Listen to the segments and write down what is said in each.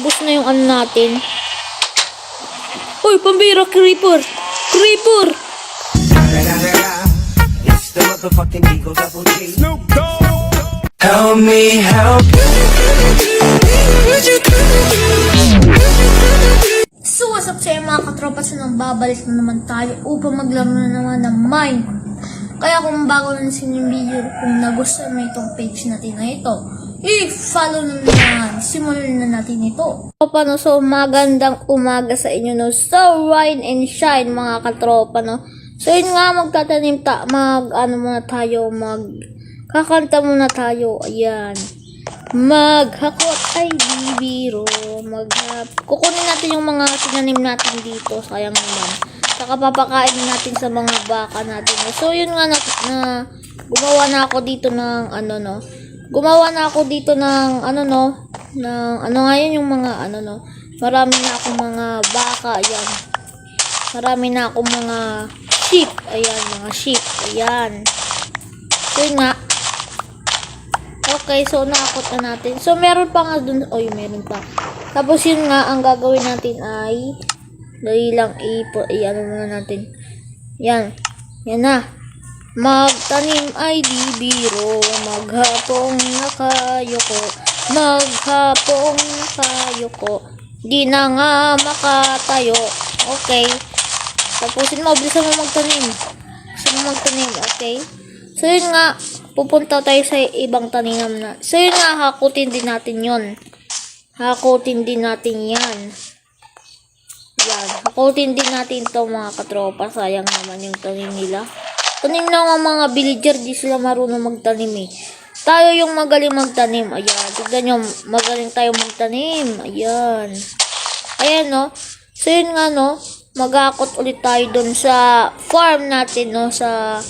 Bus na yung ano natin. Uy, pambira, creeper! Creeper! It's the motherfucking Eagle Double G. Snoop Dogg. Help me help. So, what's up sa mga katropa? So, nagbabalik na naman tayo upang maglaro na naman ng Minecraft. Kaya kung bago na sa inyong video, kung nagustuhan mo itong page natin na ito, i-follow na naman. Simulan na natin ito. Paano? So, magandang umaga sa inyo, no? So, ride and shine, mga katropa, no? So, yun nga, magtatanim kakanta muna tayo. Ayan. Maghakot ay bibiro. Kukunin natin yung mga tinanim natin dito. Sayang naman. Saka papakain natin sa mga baka natin. So, yun nga gumawa na ako dito ng yung mga marami na akong mga baka. Ayan. Marami na akong mga sheep. Ayan, mga sheep. Ayan. So, yun nga. Okay, so naakot na natin. So, meron pa nga dun. Oy, meron pa. Tapos, yun nga, ang gagawin natin ay dali lang ano muna natin. Yan. Yan na. Magtanim ay di biro. Maghapong nakayoko. Maghapong nakayoko. Di na nga makatayo. Okay. Tapusin mo. Bilisan mo magtanim. Okay. So, yun nga. Pupunta tayo sa ibang taninam na. So, yun nga. Hakutin din natin yun. Hakutin din natin yan. Yan. Hakutin din natin to mga katropa. Sayang naman yung tanim nila. Tanim na nga mga villager. Di sila marunong magtanim eh. Tayo yung magaling magtanim. Ayan. Tignan nyo. Magaling tayo magtanim. Ayan. Ayan no. So yun nga no. Mag-akot ulit tayo dun sa farm natin no. Sa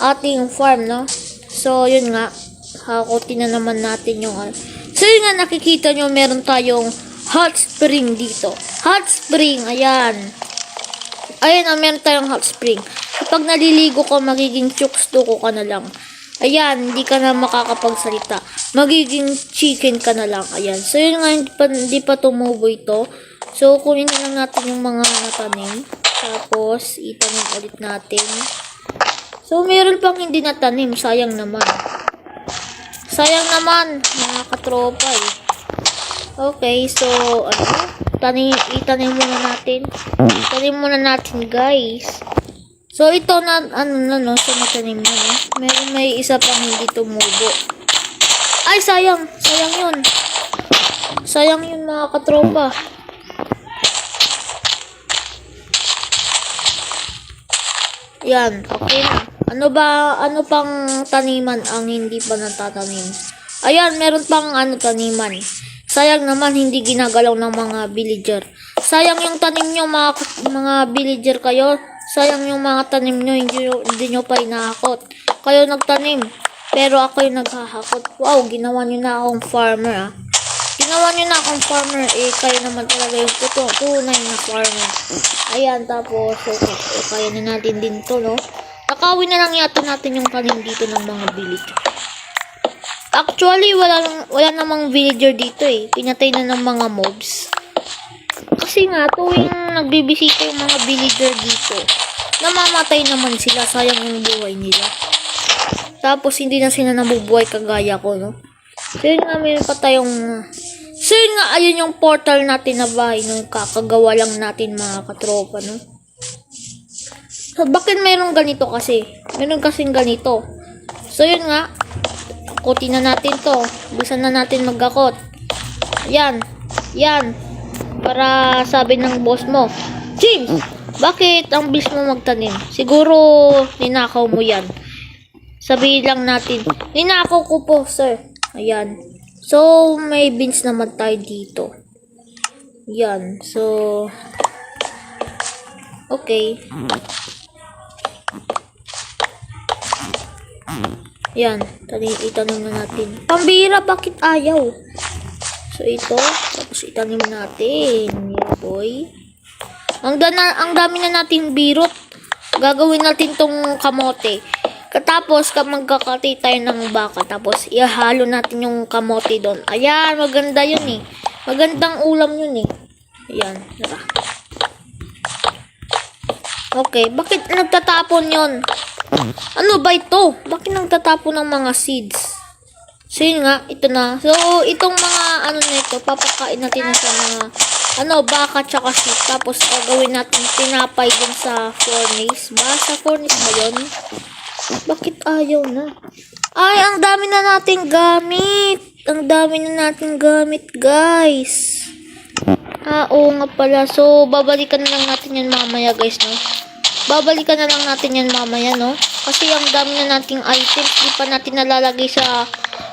ating farm no. So yun nga. Hakutin na naman natin yung so yun nga nakikita nyo. Meron tayong hot spring dito. Hot spring, ayan. Ayan, meron tayong hot spring. Kapag naliligo ka, magiging chukstuko ka na lang. Ayan, hindi ka na makakapagsalita. Magiging chicken ka na lang. Ayan. So, yun nga, hindi pa tumubo ito. So, kunin na lang natin yung mga natanim. Tapos, itanim ulit natin. So, meron pang hindi natanim. Sayang naman. Sayang naman, mga katropa eh. Okay, so, itanim muna natin. Itanim muna natin, guys. So, ito na, so, natanim na, no? May isa pang hindi tumubo. Ay, sayang. Sayang yun. Sayang yun, mga katropa. Yan, okay na. Ano pang taniman ang hindi pa natatanim? Ayan, meron pang taniman. Sayang naman hindi ginagalaw ng mga villager. Sayang yung tanim nyo mga villager kayo. Sayang yung mga tanim nyo hindi nyo pa inahakot. Kayo nagtanim. Pero ako yung naghahakot. Wow, ginawa nyo na akong farmer Ginawa nyo na akong farmer. Kayo naman talaga yung tunay na farmer. Ayan, tapos kaya na natin din to, no? Nakawin na lang yata natin yung tanim dito ng mga villager. Actually, wala namang villager dito eh. Pinatay na ng mga mobs. Kasi nga, tuwing nagbibisita yung mga villager dito, namamatay naman sila. Sayang yung buhay nila. Tapos, hindi na sila nabubuhay kagaya ko, no? So, yun nga, meron pa tayong so, yun nga, ayun yung portal natin na bahay, no? Kakagawa lang natin, mga katropa, no? So, bakit meron ganito kasi? Meron kasing ganito. So, yun nga, hakutin na natin to. Bilisan na natin mag-akot. Yan. Yan. Para sabi ng boss mo, James, bakit ang bilis mo magtanim? Siguro, ninakaw mo yan. Sabihin lang natin, ninakaw ko po, sir. Ayan. So, may beans naman tayo dito. Yan. So, okay. Yan, itanim na natin. Pambira, bakit ayaw? So, ito. Tapos, itanim natin. Yeah, boy. Ang dami na natin birot. Gagawin natin tong kamote. Tapos, magkakati tayo ng baka. Tapos, ihalo natin yung kamote doon. Ayan, maganda yun eh. Magandang ulam yun eh. Ayan, tara. Okay, bakit nagtatapon yon? Ano ba ito? Bakit nagtatapon ng mga seeds? So yun nga, ito na. So itong mga ano na ito, papakain natin na sa mga baka tsaka sheep. Tapos gagawin natin tinapay din sa furnace. Sa furnace ba yun? Bakit ayaw na? Ay, ang dami na nating gamit. Ang dami na nating gamit, guys. Oo nga pala. So babalikan na lang natin yan mamaya, guys, no? Babalikan na lang natin yan mamaya, no? Kasi ang dami na nating items, di pa natin nalalagay sa...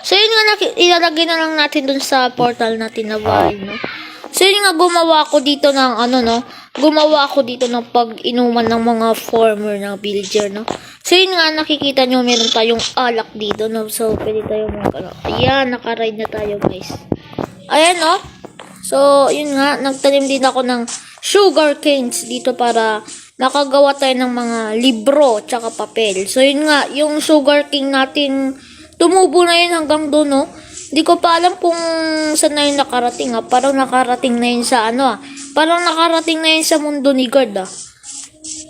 So, yun nga, ilalagay na lang natin dun sa portal natin na bahay, no? So, yun nga, gumawa ako dito ng, gumawa ako dito ng pag-inuman ng mga farmer, ng villager, no? So, yun nga, nakikita nyo, meron tayong alak dito, no? So, pwede tayo ayan, nakaride na tayo, guys. Ayan, no? So, yun nga, nagtanim din ako ng sugar canes dito para nakagawa tayo ng mga libro tsaka papel. So, yun nga, yung sugar cane natin, tumubo na yun hanggang doon, no? Hindi ko pa alam kung saan na yun nakarating, ha? Parang nakarating na yun sa, parang nakarating na yun sa mundo ni God, ha?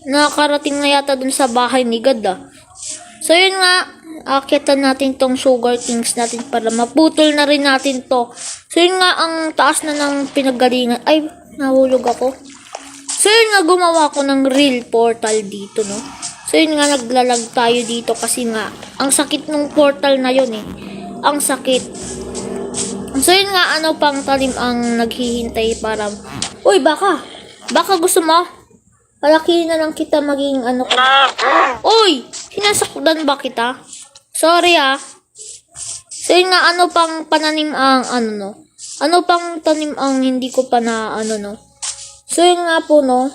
Nakarating na yata dun sa bahay ni God, ha? So, yun nga, akitan natin tong sugar kings natin para maputol na rin natin to. So, yun nga, ang taas na ng pinagalingan. Ay, nahulog ako. So, yun nga, gumawa ko ng real portal dito, no? So, yun nga, naglalag tayo dito kasi nga, ang sakit ng portal na yun, eh. Ang sakit. So, yun nga, pang talim ang naghihintay para... Uy, baka! Baka gusto mo? Palakihin na lang kita maging Uy! Sinasakdan ba kita? Sorry, ah. So, yun nga, pang pananim ang, Ano pang tanim ang hindi ko pa na, no? So, yun nga po, no?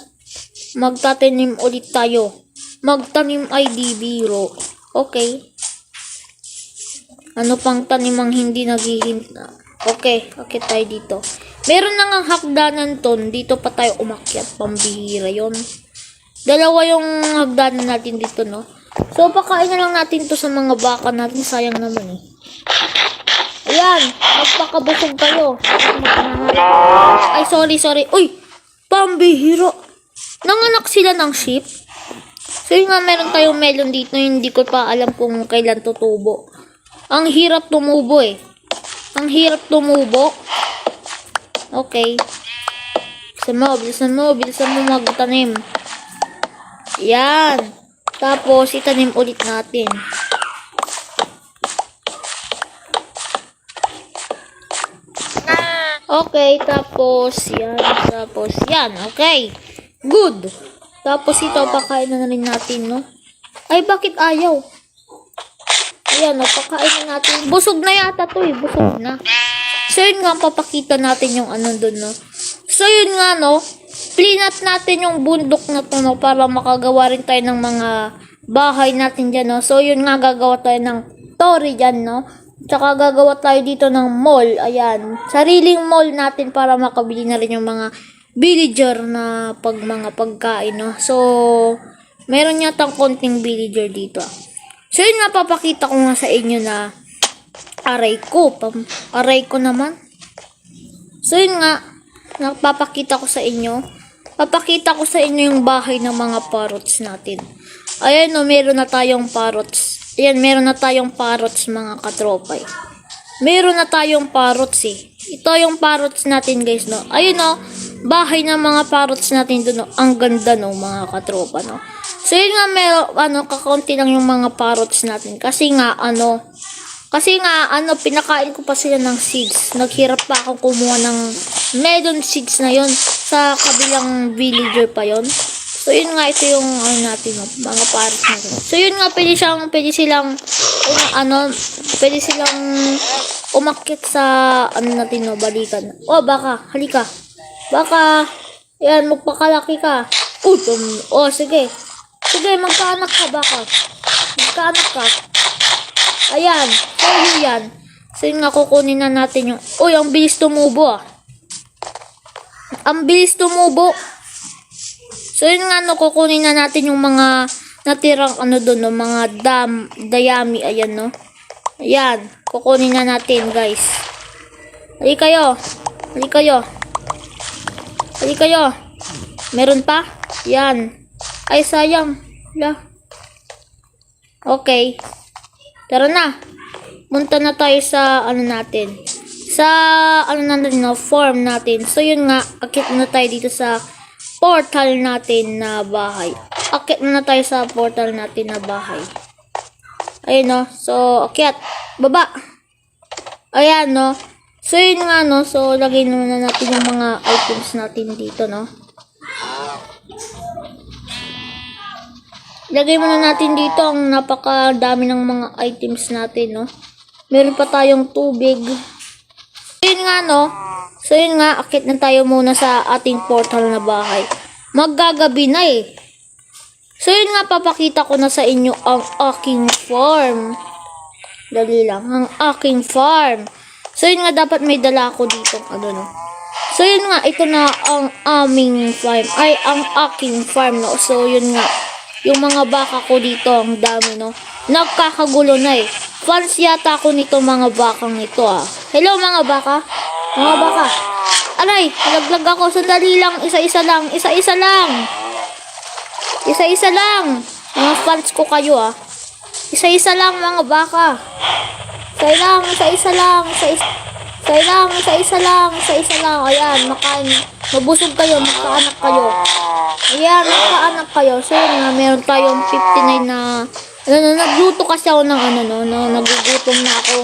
Magtatanim ulit tayo. Magtanim ay di biro. Okay. Ano pang tanim ang hindi naghihinta? Okay, okay tayo dito. Meron na ngang hagdanan ton. Dito pa tayo umakyat. Pambihira yon. Dalawa yung hagdanan natin dito, no? So, pakain na lang natin to sa mga baka natin. Sayang naman, eh. Ayan. Magpakabusog kayo. Ay, sorry. Uy! Pambihira. Nanganak sila ng sheep. So, yun nga, meron tayong melon dito. Hindi ko pa alam kung kailan tutubo. Ang hirap tumubo, eh. Ang hirap tumubo. Okay. Bilisan mo magtanim. Yan. Tapos, itanim ulit natin. Okay, tapos yan. Okay. Good. Tapos ito, pakain na rin natin, no? Ay, bakit ayaw? Ayan, no, pakain na natin. Busog na yata to, eh. Busog na. So, yun nga, papakita natin yung dun, no? So, yun nga, no? Plinat natin yung bundok na to, no? Para makagawa rin tayo ng mga bahay natin dyan, no? So, yun nga, gagawa tayo ng story dyan, no? Tsaka gagawa tayo dito ng mall. Ayan. Sariling mall natin para makabili na rin yung mga villager na mga pagkain, no? So, meron yatang konting villager dito. So, yun nga, papakita ko nga sa inyo na aray ko naman. So, yun nga, napapakita ko sa inyo. Papakita ko sa inyo yung bahay ng mga parrots natin. Ayan, no, meron na tayong parrots. Ayan, meron na tayong parrots, mga katropay. Meron na tayong parrots, eh. Ito yung parrots natin, guys, no? Ayun, no, bahay ng mga parrots natin doon, no? Ang ganda, no, mga katropa, no? So, yun nga, meron, kakaunti lang yung mga parrots natin. Kasi nga, pinakain ko pa sila ng seeds. Naghirap pa akong kumuha ng melon seeds na yon sa kabilang villager pa yon. So, yun nga, ito yung, natin, no? Mga parrots natin. So, yun nga, pwede silang umakyat sa, natin, no, balikan. Oh, baka, halika. Baka, yan, magpakalaki ka. Sige. Sige, magkaanak ka, baka. Magkaanak ka. Ayan, sa'yo yan. So, yun nga, kukunin na natin yung, ang bilis tumubo, ah. Ang bilis tumubo. So, yun nga, no, kukunin na natin yung mga natirang, doon, no, mga dayami, ayan, no. Ayan, kukunin na natin, guys. Halika kayo. Hali kayo. Hali kayo. Meron pa? Yan. Ay, sayang. Wala. Okay. Tara na. Punta na tayo sa ano natin. Sa ano natin na form natin. So yun nga, akit na tayo dito sa portal natin na bahay. Akit na tayo sa portal natin na bahay. Ayun no. So akit. Baba. Ayan no. So yun nga no. So lagay muna natin yung mga items natin dito no. Lagay muna natin dito ang napakadami ng mga items natin no. Meron pa tayong tubig. So yun nga no. So yun nga, akit na tayo muna sa ating portal na bahay. Maggagabi na eh. So yun nga, papakita ko na sa inyo ang aking farm. Dali lang, ang aking farm. So yun nga, dapat may dala ako dito. Ano no. So yun nga, ito na ang aming farm. Ay, ang aking farm no. So yun nga, yung mga baka ko dito, ang dami no. Nagkakagulo na eh. Fans yata ako nito mga bakang ito ah. Hello mga baka. Mga baka. Aray, nalaglag ako. Sandali lang. Isa-isa lang. Isa-isa lang. Isa-isa lang. Mga fans ko kayo ah. Isa-isa lang mga baka. Isa-isa lang. Isa-isa lang. Ayan, makain. Mabusog kayo. Magkaanak kayo. Ayan, magkaanak kayo. So yun nga, meron tayong 59 na... nagluto kasi ako ng nagugutom na ako.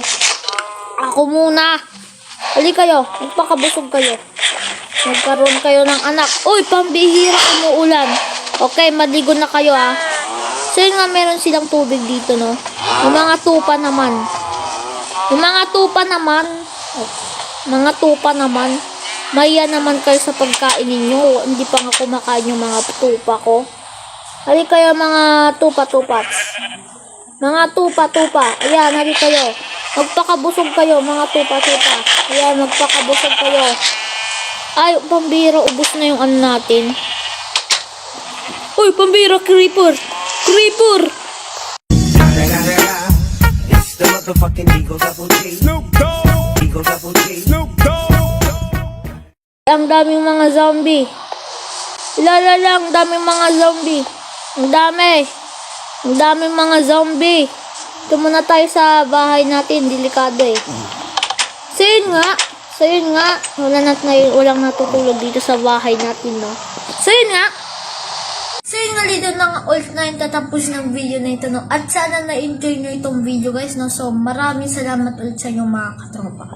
Ako muna. Hali kayo, magpakabusog kayo. Magkaroon kayo ng anak. Uy, pambihira, umuulan. Okay, maligo na kayo ah. So yun nga, meron silang tubig dito no. Yung mga tupa naman. Mga tupa naman. Maya naman kayo sa pagkain ninyo. Hindi pa nga kumakain yung mga tupa ko. Hali kayo mga tupa-tupats. Mga tupa-tupa. Ayan, hali kayo. Magpakabusog kayo, mga tupa-tupa. Ayan, magpakabusog kayo. Ay, pambira, ubos na yung ano natin. Uy, pambira, creeper. Creeper! It's the motherfucking Eagle Double G. Snoop Dogg. Eagle Double G. Snoop Dogg. Ang daming mga zombie. Ilala, ang daming mga zombie. Ang daming mga zombie. Ito muna tayo sa bahay natin. Delikado eh. So yun nga. Walang natutulog dito sa bahay natin, no? So yun nga, dito na nga ulit na yung tatapos ng video na ito, no? At sana na-enjoy nyo itong video, guys, no? So maraming salamat ulit sa inyo mga katropa.